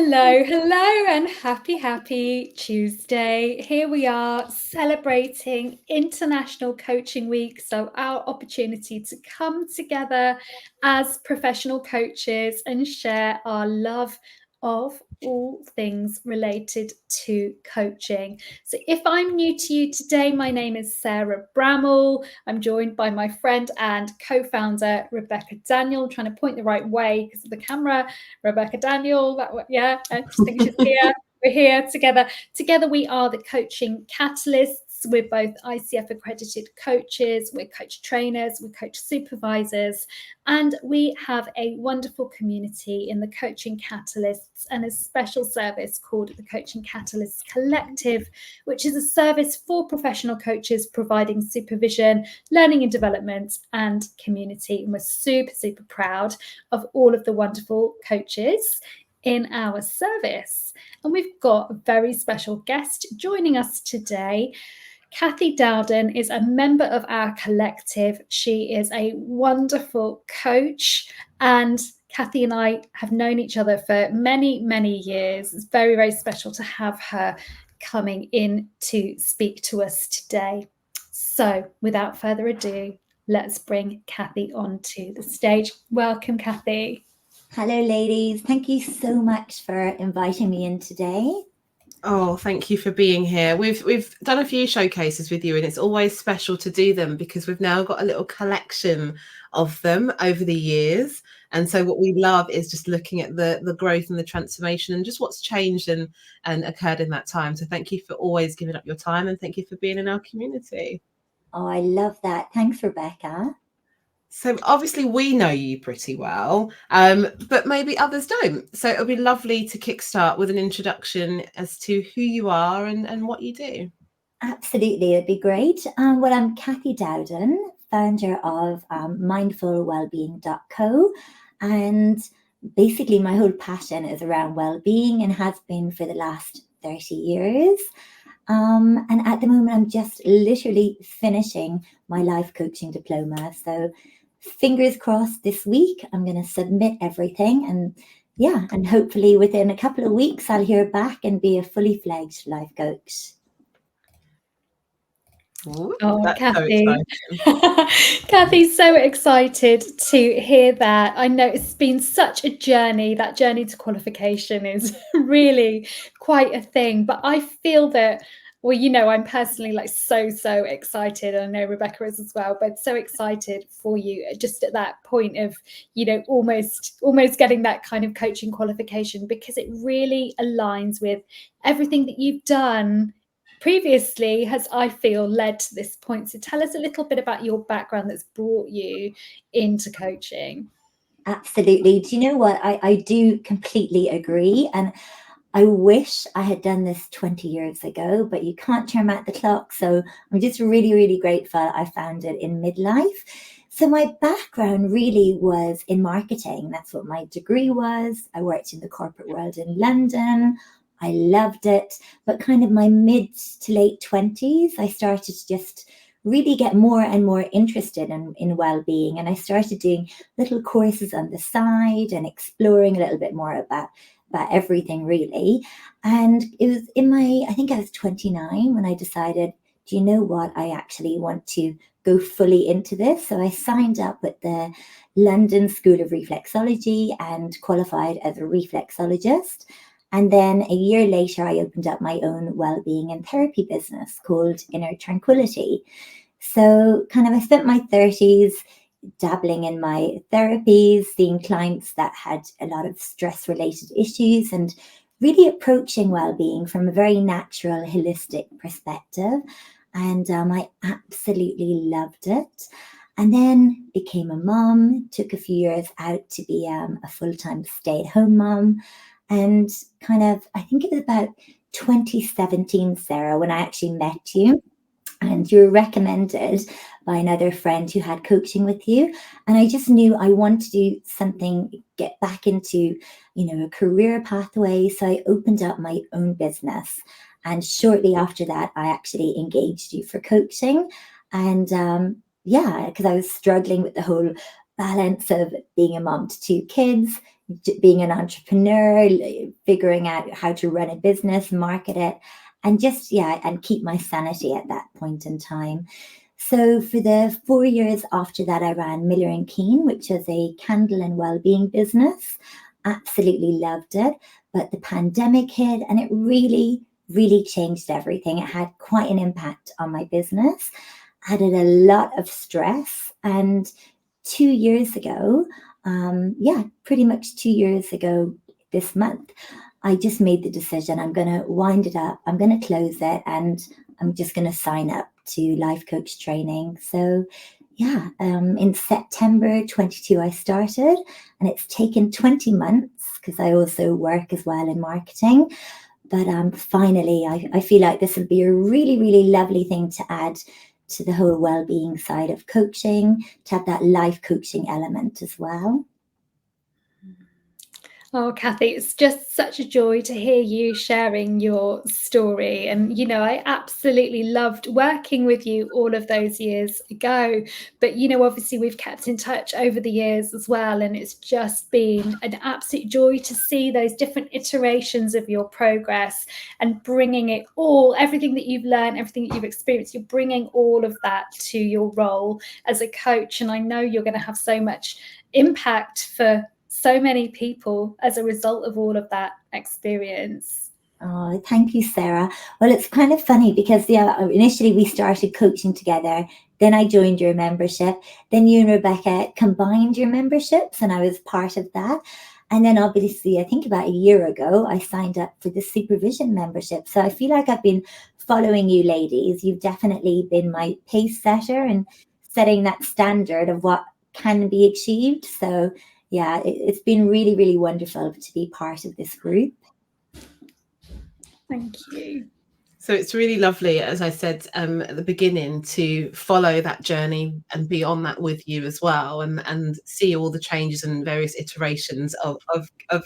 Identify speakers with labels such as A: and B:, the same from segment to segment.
A: Hello, hello, and happy Tuesday. Here we are celebrating International Coaching Week. So, our opportunity to come together as professional coaches and share our love of all things related to coaching. So, if I'm new to you today, my name is Sarah Bramall. I'm joined by my friend and co founder, Rebecca Daniel. I'm trying to point the right way because of the camera. Rebecca Daniel, I just think she's here. We're here together. Together, we are the coaching catalysts. We're both ICF accredited coaches, we're coach trainers, we're coach supervisors, and we have a wonderful community in the Coaching Catalysts and a special service called the Coaching Catalysts Collective, which is a service for professional coaches providing supervision, learning and development, and community. And we're super proud of all of the wonderful coaches in our service. And we've got a very special guest joining us today. Cathy Dowden is a member of our collective. She is a wonderful coach, and Cathy and I have known each other for many years. It's very special to have her coming in to speak to us today. So without further ado, let's bring Cathy onto the stage. Welcome, Cathy.
B: Hello, ladies. Thank you so much for inviting me in today.
C: Oh, thank you for being here. We've done a few showcases with you, and it's always special to do them because we've now got a little collection of them over the years. And so what we love is just looking at the growth and the transformation and just what's changed and occurred in that time. So thank you for always giving up your time, and thank you for being in our community.
B: Oh, I love that. Thanks, Rebecca.
C: So obviously we know you pretty well, but maybe others don't. So it'll be lovely to kickstart with an introduction as to who you are and what you do.
B: Absolutely, it'd be great. Well, I'm Cathy Dowden, founder of mindfulwellbeing.co, and basically my whole passion is around well-being and has been for the last 30 years. And at the moment, I'm just literally finishing my life coaching diploma. So fingers crossed this week, I'm going to submit everything. And hopefully within a couple of weeks, I'll hear back and be a fully fledged life coach.
C: Ooh,
A: Oh, Cathy.
C: So
A: Cathy's so excited to hear that. I know it's been such a journey. That journey to qualification is really quite a thing. But I feel that, well, I'm personally so excited. I know Rebecca is as well, but so excited for you just at that point of, almost getting that kind of coaching qualification, because it really aligns with everything that you've done previously has, I feel, led to this point. So tell us a little bit about your background that's brought you into coaching.
B: Absolutely. Do you know what? I do completely agree. And I wish I had done this 20 years ago, but you can't turn back the clock. So I'm just really grateful I found it in midlife. So my background really was in marketing. That's what my degree was. I worked in the corporate world in London. I loved it. But kind of my mid to late 20s, I started to just really get more and more interested in well-being. And I started doing little courses on the side and exploring a little bit more about everything, really. And it was I think I was 29 when I decided, do you know what? I actually want to go fully into this. So I signed up with the London School of Reflexology and qualified as a reflexologist. And then a year later, I opened up my own well-being and therapy business called Inner Tranquility. So kind of I spent my 30s dabbling in my therapies, seeing clients that had a lot of stress-related issues and really approaching well-being from a very natural, holistic perspective. And I absolutely loved it. And then became a mom, took a few years out to be a full-time stay-at-home mom. And kind of, I think it was about 2017, Sarah, when I actually met you. And you were recommended by another friend who had coaching with you. And I just knew I wanted to do something, get back into, a career pathway. So I opened up my own business. And shortly after that, I actually engaged you for coaching. And because I was struggling with the whole balance of being a mom to 2 kids, being an entrepreneur, figuring out how to run a business, market it, and just, and keep my sanity at that point in time. So for the 4 years after that, I ran Miller and Keane, which is a candle and well-being business. Absolutely loved it. But the pandemic hit and it really, really changed everything. It had quite an impact on my business, added a lot of stress. And 2 years ago, pretty much 2 years ago this month, I just made the decision, I'm going to wind it up, I'm going to close it, and I'm just going to sign up to life coach training. So in September 22, I started, and it's taken 20 months because I also work as well in marketing. But finally, I feel like this would be a really, really lovely thing to add to the whole well-being side of coaching, to have that life coaching element as well.
A: Oh, Cathy, it's just such a joy to hear you sharing your story. And, I absolutely loved working with you all of those years ago. But, obviously we've kept in touch over the years as well. And it's just been an absolute joy to see those different iterations of your progress and bringing it all, everything that you've learned, everything that you've experienced, you're bringing all of that to your role as a coach. And I know you're going to have so much impact for so many people as a result of all of that experience.
B: Oh, thank you, Sarah. Well, it's kind of funny because initially we started coaching together. Then I joined your membership. Then you and Rebecca combined your memberships, and I was part of that. And then obviously, I think about a year ago, I signed up for the supervision membership. So I feel like I've been following you ladies. You've definitely been my pace setter and setting that standard of what can be achieved. So it's been really, really wonderful to be part of this group.
A: Thank you.
C: So it's really lovely, as I said at the beginning, to follow that journey and be on that with you as well, and see all the changes and various iterations of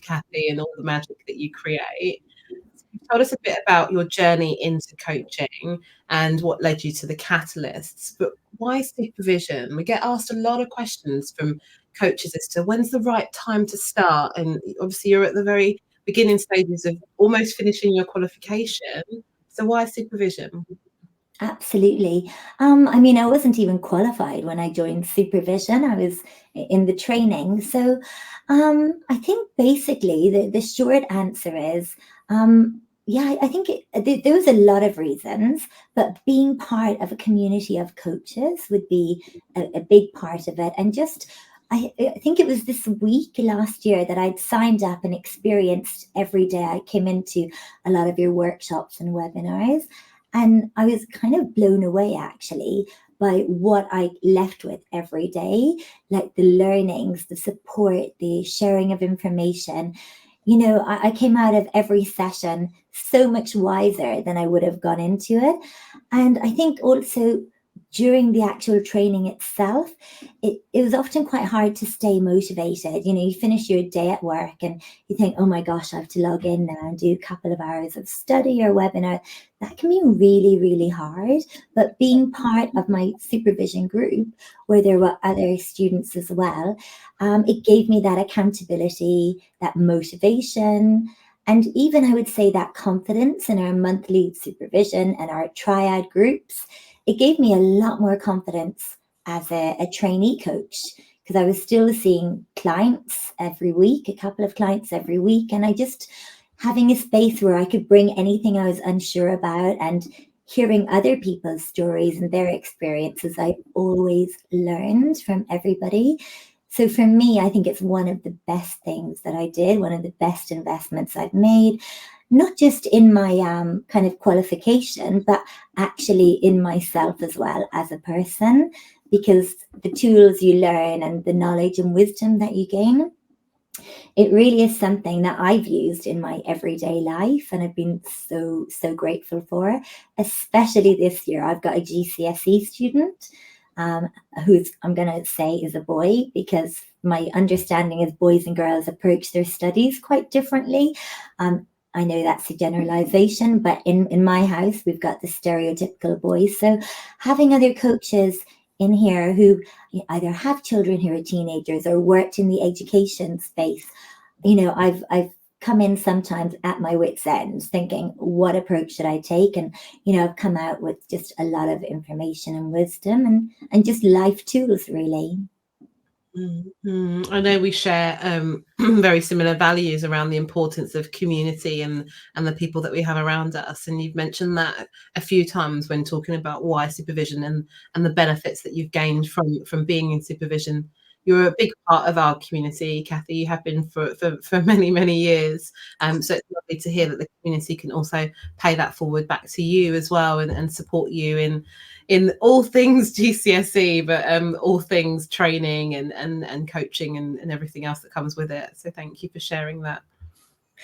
C: Cathy and all the magic that you create. You've told us a bit about your journey into coaching and what led you to the catalysts, but why supervision? We get asked a lot of questions from coaches as to when's the right time to start, and obviously you're at the very beginning stages of almost finishing your qualification. So why supervision?
B: Absolutely. I wasn't even qualified when I joined supervision. I was in the training. So I think basically the short answer is, I think there was a lot of reasons, but being part of a community of coaches would be a big part of it. And just, I think it was this week last year that I'd signed up and experienced every day. I came into a lot of your workshops and webinars, and I was kind of blown away actually by what I left with every day, like the learnings, the support, the sharing of information. I came out of every session so much wiser than I would have gone into it. And I think also during the actual training itself, it was often quite hard to stay motivated. You finish your day at work and you think, oh my gosh, I have to log in now and do a couple of hours of study or webinar. That can be really, really hard. But being part of my supervision group, where there were other students as well, it gave me that accountability, that motivation, and even I would say that confidence in our monthly supervision and our triad groups. It gave me a lot more confidence as a trainee coach, because I was still seeing clients every week, a couple of clients every week. And I just having a space where I could bring anything I was unsure about, and hearing other people's stories and their experiences. I always learned from everybody. So for me, I think it's one of the best things that I did, one of the best investments I've made, not just in my kind of qualification, but actually in myself as well as a person, because the tools you learn and the knowledge and wisdom that you gain, it really is something that I've used in my everyday life, and I've been so, so grateful for. Especially this year, I've got a GCSE student who I'm going to say is a boy, because my understanding is boys and girls approach their studies quite differently. I know that's a generalization, but in my house, we've got the stereotypical boys. So having other coaches in here who either have children who are teenagers or worked in the education space. I've come in sometimes at my wit's end thinking, what approach should I take? And, I've come out with just a lot of information and wisdom and just life tools, really.
C: I know we share very similar values around the importance of community and the people that we have around us. And you've mentioned that a few times when talking about why supervision and the benefits that you've gained from being in supervision. You're a big part of our community, Cathy. You have been for many, many years. So it's lovely to hear that the community can also pay that forward back to you as well and support you in all things GCSE, but all things training and coaching and everything else that comes with it. So thank you for sharing that.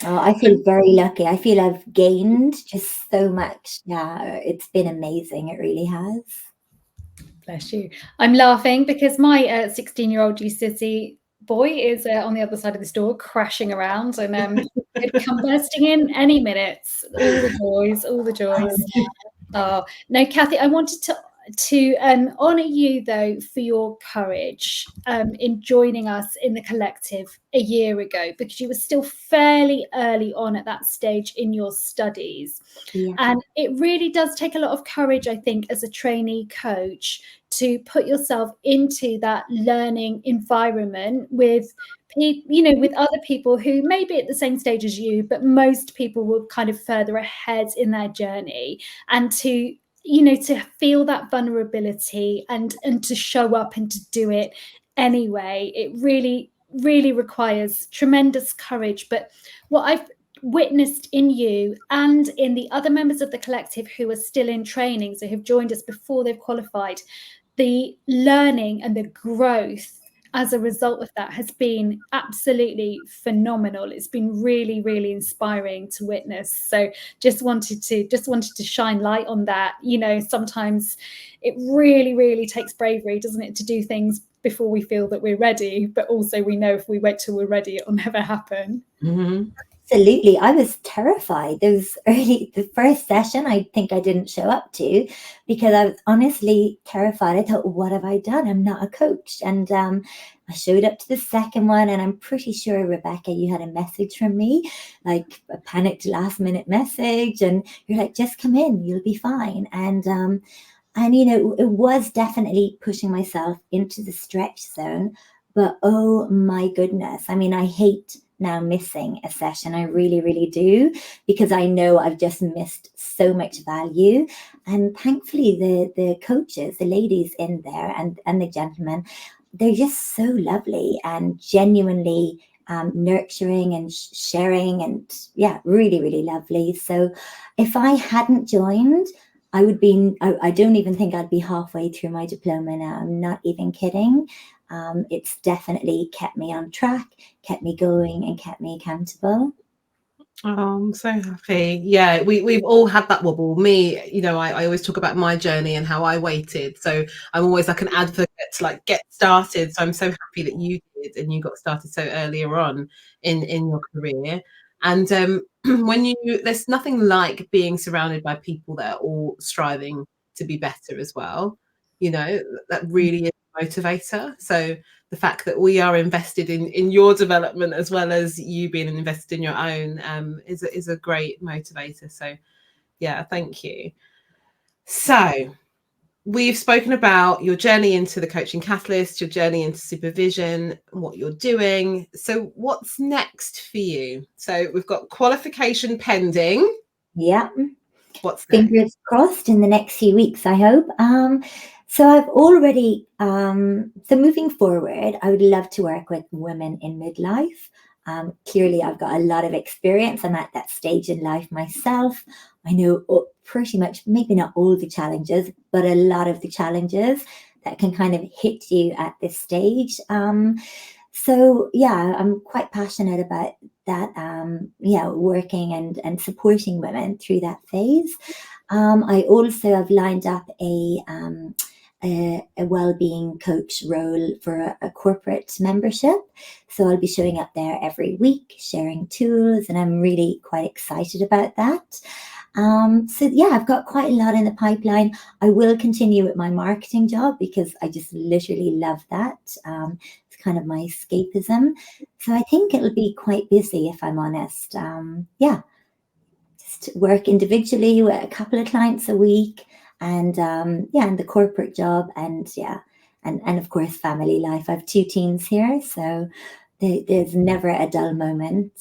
B: Oh, I feel very lucky. I feel I've gained just so much. Yeah, it's been amazing. It really has.
A: Bless you. I'm laughing because my 16-year-old GCSE boy is on the other side of this door crashing around and could come bursting in any minute. All the joys, all the joys. Oh, no, Cathy, I wanted to honour you, though, for your courage in joining us in the collective a year ago, because you were still fairly early on at that stage in your studies.
B: Yeah.
A: And it really does take a lot of courage, I think, as a trainee coach to put yourself into that learning environment with with other people who may be at the same stage as you, but most people were kind of further ahead in their journey, and to feel that vulnerability and to show up and to do it anyway. It really, really requires tremendous courage. But what I've witnessed in you and in the other members of the collective who are still in training, so who've joined us before they've qualified, the learning and the growth as a result of that has been absolutely phenomenal. It's been really, really inspiring to witness. So just wanted to shine light on that. Sometimes it really, really takes bravery, doesn't it, to do things before we feel that we're ready, but also we know if we wait till we're ready, it'll never happen.
C: Mm-hmm.
B: Absolutely. I was terrified. The first session, I think I didn't show up to because I was honestly terrified. I thought, what have I done? I'm not a coach. And I showed up to the second one, and I'm pretty sure, Rebecca, you had a message from me, like a panicked last minute message. And you're like, just come in, you'll be fine. And it was definitely pushing myself into the stretch zone. But oh my goodness, I hate now missing a session. I really, really do, because I know I've just missed so much value. And thankfully the coaches, the ladies in there and the gentlemen, they're just so lovely and genuinely nurturing and sharing, and really, really lovely. So if I hadn't joined, I don't even think I'd be halfway through my diploma now. I'm not even kidding. It's definitely kept me on track, kept me going, and kept me accountable.
C: Oh, I'm so happy. Yeah, we've all had that wobble. Me, I always talk about my journey and how I waited. So I'm always like an advocate to get started. So I'm so happy that you did and you got started so earlier on in your career. And there's nothing like being surrounded by people that are all striving to be better as well. That really is a motivator. So the fact that we are invested in your development as well as you being invested in your own is a great motivator. So yeah, thank you. So we've spoken about your journey into the coaching catalyst, your journey into supervision, what you're doing. So what's next for you? So we've got qualification pending.
B: Yeah.
C: What's next?
B: Fingers crossed in the next few weeks, I hope. So I've already, so moving forward, I would love to work with women in midlife. Clearly, I've got a lot of experience. I'm at that stage in life myself. I know pretty much, maybe not all the challenges, but a lot of the challenges that can kind of hit you at this stage. So yeah, I'm quite passionate about that, working and supporting women through that phase. I also have lined up a well-being coach role for a corporate membership. So I'll be showing up there every week, sharing tools, and I'm really quite excited about that. So yeah, I've got quite a lot in the pipeline. I will continue with my marketing job because I just literally love that. It's kind of my escapism. So I think it'll be quite busy if I'm honest. Yeah, just work individually with a couple of clients a week, and yeah, and the corporate job, and yeah, and of course family life. I have 2 teens here, so there's never a dull moment.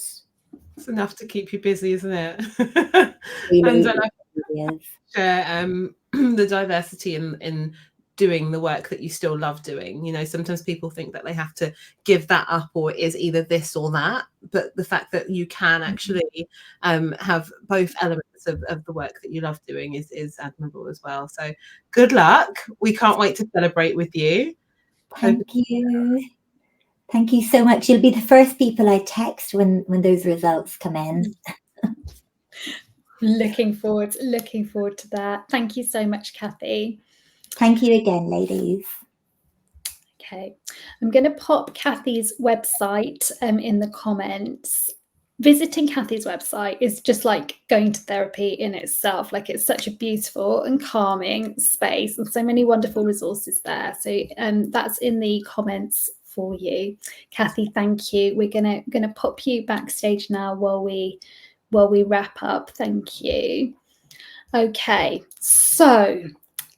C: It's enough to keep you busy, isn't it? And
B: Really, it really is.
C: share the diversity in doing the work that you still love doing. You know, sometimes people think that they have to give that up, or it is either this or that. But the fact that you can actually have both elements of the work that you love doing is admirable as well. So good luck. We can't wait to celebrate with you.
B: Thank you. Thank you so much. You'll be the first people I text when those results come in.
A: Looking forward to that. Thank you so much, Cathy.
B: Thank you again, ladies.
A: Okay, I'm going to pop Cathy's website in the comments. Visiting Cathy's website is just like going to therapy in itself. Like, it's such a beautiful and calming space, and so many wonderful resources there. So that's in the comments for you. Cathy, thank you. We're gonna pop you backstage now while we wrap up. Thank you. Okay, so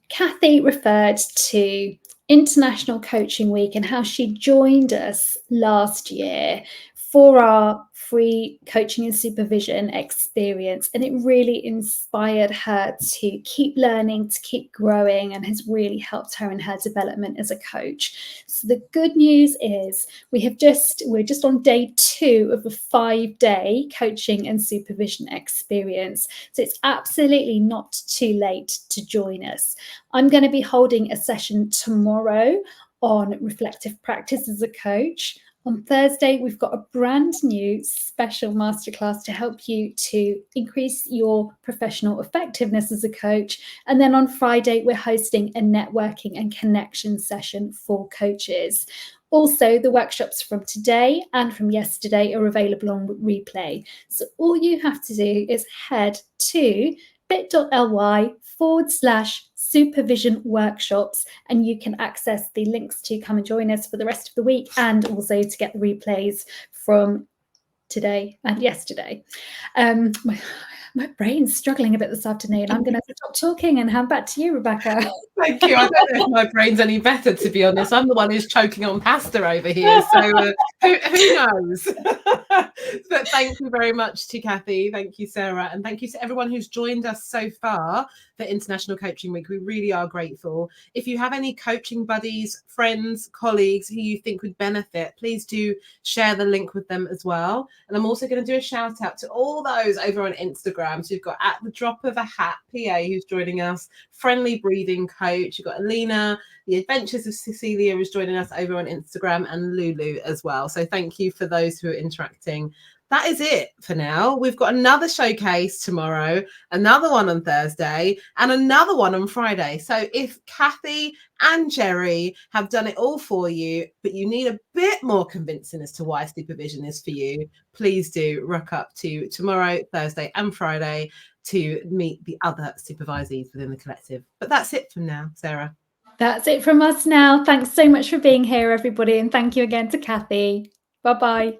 A: Cathy referred to International Coaching Week and how she joined us last year for our free coaching and supervision experience. And it really inspired her to keep learning, to keep growing, and has really helped her in her development as a coach. So the good news is we're just on day 2 of a 5-day coaching and supervision experience. So it's absolutely not too late to join us. I'm going to be holding a session tomorrow on reflective practice as a coach. On Thursday, we've got a brand new special masterclass to help you to increase your professional effectiveness as a coach. And then on Friday, we're hosting a networking and connection session for coaches. Also, the workshops from today and from yesterday are available on replay. So all you have to do is head to bit.ly/supervision workshops, and you can access the links to come and join us for the rest of the week, and also to get the replays from today and yesterday. My brain's struggling a bit this afternoon. I'm going to stop talking and hand back to you, Rebecca.
C: Thank you. I don't know if my brain's any better, to be honest. I'm the one who's choking on pasta over here. So who knows? But thank you very much to Cathy. Thank you, Sarah. And thank you to everyone who's joined us so far for International Coaching Week. We really are grateful. If you have any coaching buddies, friends, colleagues who you think would benefit, please do share the link with them as well. And I'm also going to do a shout out to all those over on Instagram. So you've got At the Drop of a Hat PA who's joining us, Friendly Breathing Coach. You've got Alina, The Adventures of Cecilia is joining us over on Instagram, and Lulu as well. So thank you for those who are interacting. That is it for now. We've got another showcase tomorrow, another one on Thursday, and another one on Friday. So if Cathy and Jerry have done it all for you, but you need a bit more convincing as to why supervision is for you, please do rock up to tomorrow, Thursday, and Friday to meet the other supervisees within the collective. But that's it from now, Sarah.
A: That's it from us now. Thanks so much for being here, everybody. And thank you again to Cathy. Bye-bye.